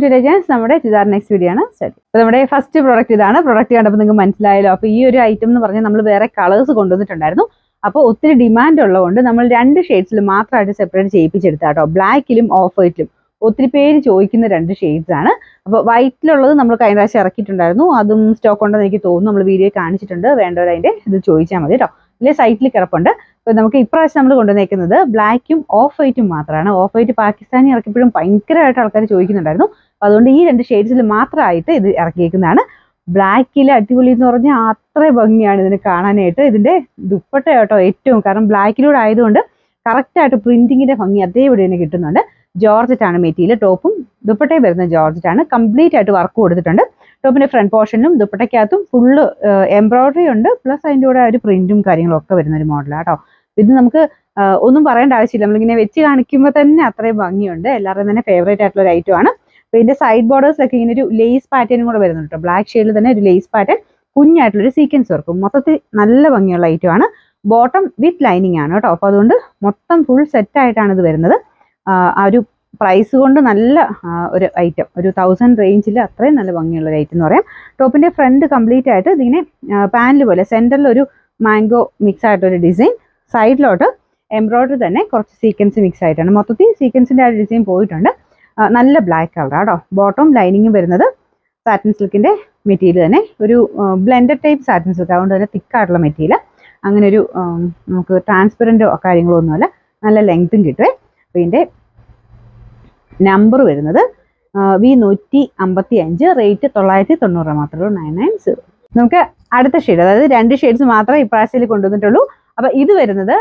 To രജൻസ്. നമ്മുടെ churidar next video ആണ് start. അപ്പോൾ നമ്മുടെ ഫസ്റ്റ് പ്രോഡക്റ്റ് ഇതാണ്. പ്രോഡക്റ്റ് കണ്ടപ്പോൾ നിങ്ങൾക്ക് മനസ്സിലായല്ലോ. അപ്പോൾ ഈ ഒരു ഐറ്റം എന്ന് പറഞ്ഞാൽ നമ്മൾ വേറെ കളേഴ്സ് കൊണ്ടുവന്നിട്ടുണ്ടായിരുന്നു. അപ്പോൾ ഒത്തിരി ഡിമാൻഡ് ഉള്ളതുകൊണ്ട് നമ്മൾ 2 ഷെയ്ഡ്സിൽ മാത്രമായിട്ട് സെപ്പറേറ്റ് ചെയ്യിപ്പിച്ചെടുത്താ കേട്ടോ. ബ്ലാക്കിലും ഓഫ് വൈറ്റിലും ഒത്തിരി പേര് ചോദിക്കുന്ന 2 ഷെയ്ഡ്സ് ആണ്. അപ്പോൾ വൈറ്റിലുള്ളത് നമ്മൾ കഴിഞ്ഞ പ്രാവശ്യം ഇറക്കിയിട്ടുണ്ടായിരുന്നു. അതും സ്റ്റോക്ക് ഉണ്ടെന്ന് എനിക്ക് തോന്നുന്നു. നമ്മൾ വീഡിയോ കാണിച്ചിട്ടുണ്ട്. വേണ്ടവർ അതിൻ്റെ ഇത് ചോദിച്ചാൽ മതി കേട്ടോ. ഇല്ലേ സൈറ്റിൽ കിടപ്പുണ്ട്. അപ്പോൾ നമുക്ക് ഇപ്രാവശ്യം നമ്മൾ കൊണ്ടുവന്നേക്കുന്നത് ബ്ലാക്കും ഓഫ് വൈറ്റും മാത്രമാണ്. ഓഫ് വൈറ്റ് പാകിസ്ഥാനി ഇറക്കിയപ്പോഴും ഭയങ്കരമായിട്ട് ആൾക്കാർ ചോദിക്കുന്നുണ്ടായിരുന്നു. അപ്പോൾ അതുകൊണ്ട് ഈ 2 ഷെയ്ഡ്സിൽ മാത്രമായിട്ട് ഇത് ഇറക്കിയേക്കുന്നതാണ്. ബ്ലാക്കിൽ അടിപൊളി എന്ന് പറഞ്ഞാൽ അത്ര ഭംഗിയാണ് ഇതിന് കാണാനായിട്ട്. ഇതിൻ്റെ ദുപ്പട്ട കേട്ടോ ഏറ്റവും, കാരണം ബ്ലാക്കിലൂടെ ആയതുകൊണ്ട് കറക്റ്റായിട്ട് പ്രിന്റിങ്ങിൻ്റെ ഭംഗി അതേപോലെ തന്നെ കിട്ടുന്നുണ്ട്. ജോർജറ്റാണ് മെറ്റീരിയൽ. ടോപ്പും ദുപ്പട്ടയും വരുന്ന ജോർജറ്റാണ്. കംപ്ലീറ്റ് ആയിട്ട് വർക്ക് കൊടുത്തിട്ടുണ്ട്. ടോപ്പിൻ്റെ ഫ്രണ്ട് പോർഷനിലും ദുപ്പട്ടയ്ക്കകത്തും ഫുള്ള് എംബ്രോയിഡറി ഉണ്ട്. പ്ലസ് അതിൻ്റെ കൂടെ ഒരു പ്രിന്റും കാര്യങ്ങളും ഒക്കെ വരുന്ന ഒരു മോഡലാണ് കേട്ടോ. ഇത് നമുക്ക് ഒന്നും പറയേണ്ട ആവശ്യമില്ല. നമ്മളിങ്ങനെ വെച്ച് കാണിക്കുമ്പോൾ തന്നെ അത്രയും ഭംഗിയുണ്ട്. എല്ലാവരുടെയും തന്നെ ഫേവറേറ്റ് ആയിട്ടുള്ള ഒരു ഐറ്റമാണ്. അപ്പോൾ ഇതിൻ്റെ സൈഡ് ബോർഡേഴ്സിലൊക്കെ ഇങ്ങനെ ഒരു ലേസ് പാറ്റേണും കൂടെ വരുന്നുണ്ട് കേട്ടോ. ബ്ലാക്ക് ഷെയ്ഡിൽ തന്നെ ഒരു ലേസ് പാറ്റേൺ, കുഞ്ഞായിട്ടുള്ളൊരു സീക്വൻസ് വർക്കും. മൊത്തത്തിൽ നല്ല ഭംഗിയുള്ള ഐറ്റമാണ്. ബോട്ടം വിത്ത് ലൈനിങ് ആണ് കേട്ടോ. അപ്പോൾ അതുകൊണ്ട് മൊത്തം ഫുൾ സെറ്റായിട്ടാണ് ഇത് വരുന്നത്. ആ ഒരു പ്രൈസ് കൊണ്ട് നല്ല ഒരു ഐറ്റം, ഒരു 1000 റേഞ്ചിൽ അത്രയും നല്ല ഭംഗിയുള്ള ഒരു ഐറ്റം എന്ന് പറയാം. ടോപ്പിൻ്റെ ഫ്രണ്ട് കംപ്ലീറ്റ് ആയിട്ട് ഇതിങ്ങനെ പാനൽ പോലെ സെൻറ്ററിൽ ഒരു മാംഗോ മിക്സ് ആയിട്ടൊരു ഡിസൈൻ, സൈഡിലോട്ട് എംബ്രോയിഡറി തന്നെ കുറച്ച് സീക്വൻസ് മിക്സ് ആയിട്ടാണ്. മൊത്തത്തിൽ സീക്വൻസിൻ്റെ ആ ഡിസൈൻ പോയിട്ടുണ്ട്. നല്ല ബ്ലാക്ക് കളർ ആട്ടോ. ബോട്ടം ലൈനിങ്ങും വരുന്നത് സാറ്റിൻ സിൽക്കിൻ്റെ മെറ്റീരിയൽ തന്നെ, ഒരു ബ്ലെൻഡഡ് ടൈപ്പ് സാറ്റിൻ സിൽക്ക്, അതുകൊണ്ട് തന്നെ തിക്കായിട്ടുള്ള മെറ്റീരിയൽ. അങ്ങനെ ഒരു നമുക്ക് ട്രാൻസ്പെറൻറ്റോ കാര്യങ്ങളോ ഒന്നുമല്ല, നല്ല ലെങ്ത്തും കിട്ടുമേ. അപ്പോൾ ഇതിൻ്റെ നമ്പർ വരുന്നത് V155, റേറ്റ് 990 മാത്രമേ ഉള്ളൂ, 990. നമുക്ക് അടുത്ത ഷെയ്ഡ്, അതായത് 2 ഷെയ്ഡ്സ് മാത്രമേ ഇപ്രാവശ്യത്തിൽ കൊണ്ടുവന്നിട്ടുള്ളൂ. അപ്പോൾ ഇത് വരുന്നത്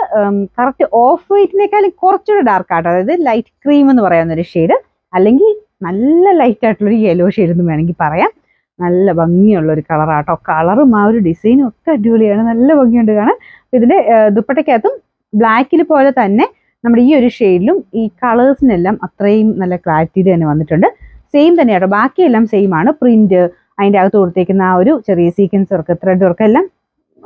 കറക്റ്റ് ഓഫ് വൈറ്റിനേക്കാളും കുറച്ചുകൂടെ ഡാർക്ക് ആട്ടോ. അതായത് ലൈറ്റ് ക്രീം എന്ന് പറയുന്നൊരു ഷെയ്ഡ്, അല്ലെങ്കിൽ നല്ല ലൈറ്റ് ആയിട്ടുള്ളൊരു യെല്ലോ ഷെയ്ഡ് എന്ന് വേണമെങ്കിൽ പറയാം. നല്ല ഭംഗിയുള്ളൊരു കളറാട്ടോ. കളറും ആ ഒരു ഡിസൈനും ഒക്കെ അടിപൊളിയാണ്, നല്ല ഭംഗിയുണ്ട് കാണാൻ. അപ്പോൾ ഇതിൻ്റെ ദുപ്പട്ടയ്ക്കകത്തും ബ്ലാക്കിൽ പോലെ തന്നെ നമ്മുടെ ഈ ഒരു ഷെയ്ഡിലും ഈ കളേഴ്സിനെല്ലാം അത്രയും നല്ല ക്ലാരിറ്റിയിൽ തന്നെ വന്നിട്ടുണ്ട്. സെയിം തന്നെയാട്ടോ, ബാക്കിയെല്ലാം സെയിം ആണ്. പ്രിന്റ്, അതിൻ്റെ അകത്ത് കൊടുത്തേക്കുന്ന ആ ഒരു ചെറിയ സീക്വൻസ് വർക്ക്, ത്രെഡ് വർക്ക് എല്ലാം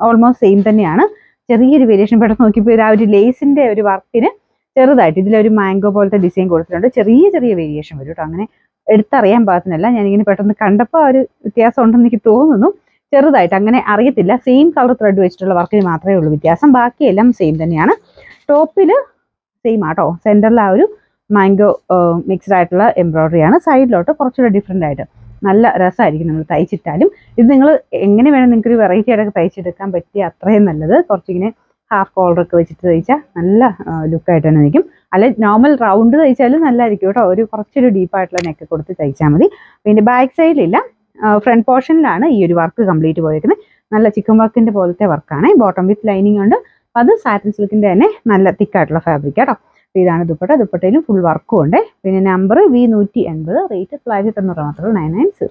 ഓൾമോസ്റ്റ് സെയിം തന്നെയാണ്. ചെറിയൊരു വേരിയേഷൻ പെട്ടെന്ന് നോക്കിയപ്പോൾ ആ ഒരു ലേസിൻ്റെ ഒരു വർക്കിന് ചെറുതായിട്ട് ഇതിലൊരു മാംഗോ പോലത്തെ ഡിസൈൻ കൊടുത്തിട്ടുണ്ട്. ചെറിയ ചെറിയ വേരിയേഷൻ വരും കേട്ടോ. അങ്ങനെ എടുത്തറിയാൻ പാകത്തിനല്ല, ഞാനിങ്ങനെ പെട്ടെന്ന് കണ്ടപ്പോൾ ഒരു വ്യത്യാസം ഉണ്ടെന്ന് എനിക്ക് തോന്നുന്നു. ചെറുതായിട്ട്, അങ്ങനെ അറിയത്തില്ല. സെയിം കളർ ത്രെഡ് വെച്ചിട്ടുള്ള വർക്കിന് മാത്രമേ ഉള്ളൂ വ്യത്യാസം, ബാക്കിയെല്ലാം സെയിം തന്നെയാണ്. ടോപ്പിൽ സെയിം ആട്ടോ. സെൻറ്ററിൽ ആ ഒരു മാംഗോ മിക്സ്ഡ് ആയിട്ടുള്ള എംബ്രോയിഡറി ആണ്. സൈഡിലോട്ട് കുറച്ചുകൂടെ ഡിഫറെൻ്റ് ആയിട്ട് നല്ല രസമായിരിക്കും നമ്മൾ തയ്ച്ചിട്ടാലും. ഇത് നിങ്ങൾ എങ്ങനെ വേണം നിങ്ങൾക്കൊരു വെറൈറ്റി ആയിട്ടൊക്കെ തയ്ച്ചെടുക്കാൻ പറ്റിയ അത്രയും നല്ലത്. കുറച്ചിങ്ങനെ ഹാഫ് കോളറൊക്കെ വെച്ചിട്ട് തയ്ച്ചാൽ നല്ല ലുക്കായിട്ട് തന്നെ നിൽക്കും. അല്ലെ നോർമൽ റൗണ്ട് തയ്ച്ചാലും നല്ലതായിരിക്കും കേട്ടോ. ഒരു കുറച്ചൊരു ഡീപ്പായിട്ടുള്ള നെക്ക് കൊടുത്ത് തയ്ച്ചാൽ മതി. പിന്നെ ബാക്ക് സൈഡിലില്ല, ഫ്രണ്ട് പോർഷനിലാണ് ഈ ഒരു വർക്ക് കംപ്ലീറ്റ് പോയിരിക്കുന്നത്. നല്ല ചിക്കൻ വർക്കിൻ്റെ പോലത്തെ വർക്കാണ്. ബോട്ടം വിത്ത് ലൈനിങ് ഉണ്ട്. അത് സാറ്റിൻ സിൽക്കിൻ്റെ തന്നെ നല്ല തിക്കായിട്ടുള്ള ഫാബ്രിക് കേട്ടോ. അപ്പോൾ ഇതാണ് ദുപ്പട്ട. ദുപ്പട്ടയിലും ഫുൾ വർക്കും ഉണ്ട്. പിന്നെ നമ്പർ V180, റേറ്റ് 990 മാത്രമേ 990.